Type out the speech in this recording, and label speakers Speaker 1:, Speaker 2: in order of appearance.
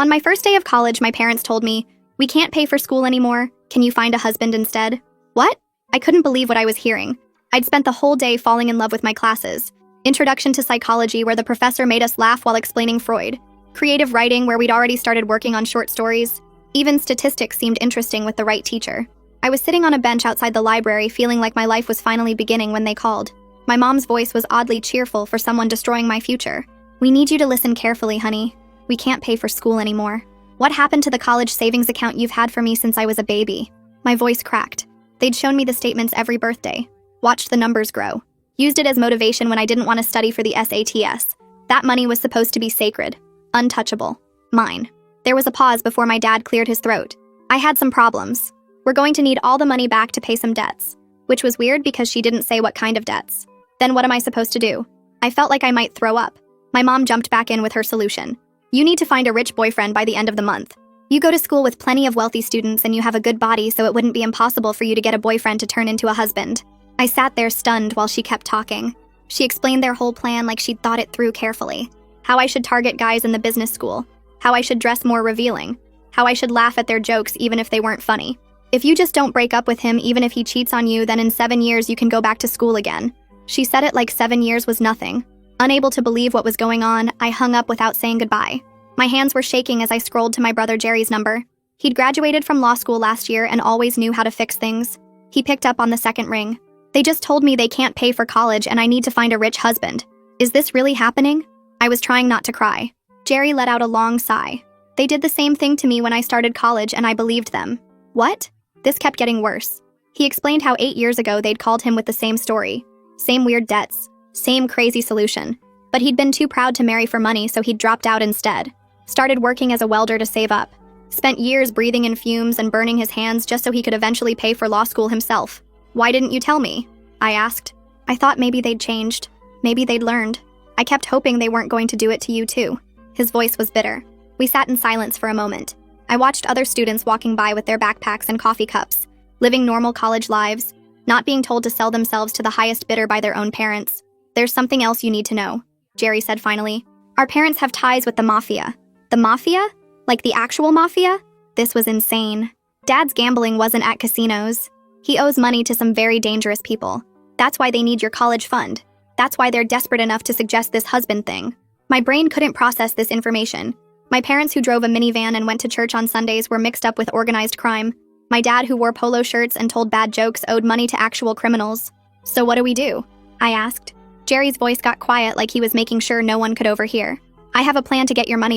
Speaker 1: On my first day of college, my parents told me, "We can't pay for school anymore. Can you find a husband instead?" What? I couldn't believe what I was hearing. I'd spent the whole day falling in love with my classes. Introduction to Psychology, where the professor made us laugh while explaining Freud. Creative Writing, where we'd already started working on short stories. Even Statistics seemed interesting with the right teacher. I was sitting on a bench outside the library feeling like my life was finally beginning when they called. My mom's voice was oddly cheerful for someone destroying my future. "We need you to listen carefully, honey. We can't pay for school anymore. What happened to the college savings account you've had for me since I was a baby?" My voice cracked. They'd shown me the statements every birthday. Watched the numbers grow. Used it as motivation when I didn't want to study for the SATs. That money was supposed to be sacred. Untouchable. Mine. There was a pause before my dad cleared his throat. "I had some problems. We're going to need all the money back to pay some debts." Which was weird because she didn't say what kind of debts. Then what am I supposed to do? I felt like I might throw up. My mom jumped back in with her solution. "You need to find a rich boyfriend by the end of the month. You go to school with plenty of wealthy students and you have a good body, so it wouldn't be impossible for you to get a boyfriend to turn into a husband." I sat there stunned while she kept talking. She explained their whole plan like she'd thought it through carefully. How I should target guys in the business school. How I should dress more revealing. How I should laugh at their jokes even if they weren't funny. "If you just don't break up with him even if he cheats on you, then in 7 years you can go back to school again." She said it like 7 years was nothing. Unable to believe what was going on, I hung up without saying goodbye. My hands were shaking as I scrolled to my brother Jerry's number. He'd graduated from law school last year and always knew how to fix things. He picked up on the second ring. "They just told me they can't pay for college and I need to find a rich husband. Is this really happening?" I was trying not to cry. Jerry let out a long sigh. "They did the same thing to me when I started college and I believed them." What? This kept getting worse. He explained how 8 years ago they'd called him with the same story. Same weird debts. Same crazy solution. But he'd been too proud to marry for money, so he'd dropped out instead. Started working as a welder to save up. Spent years breathing in fumes and burning his hands just so he could eventually pay for law school himself. "Why didn't you tell me?" I asked. I thought maybe they'd changed. Maybe they'd learned. I kept hoping they weren't going to do it to you too. His voice was bitter. We sat in silence for a moment. I watched other students walking by with their backpacks and coffee cups, living normal college lives, not being told to sell themselves to the highest bidder by their own parents. "There's something else you need to know," Jerry said finally. "Our parents have ties with the Mafia." The Mafia? Like the actual Mafia? This was insane. Dad's gambling wasn't at casinos. He owes money to some very dangerous people. That's why they need your college fund. That's why they're desperate enough to suggest this husband thing. My brain couldn't process this information. My parents, who drove a minivan and went to church on Sundays, were mixed up with organized crime. My dad, who wore polo shirts and told bad jokes, owed money to actual criminals. "So what do we do?" I asked. Jerry's voice got quiet like he was making sure no one could overhear. "I have a plan to get your money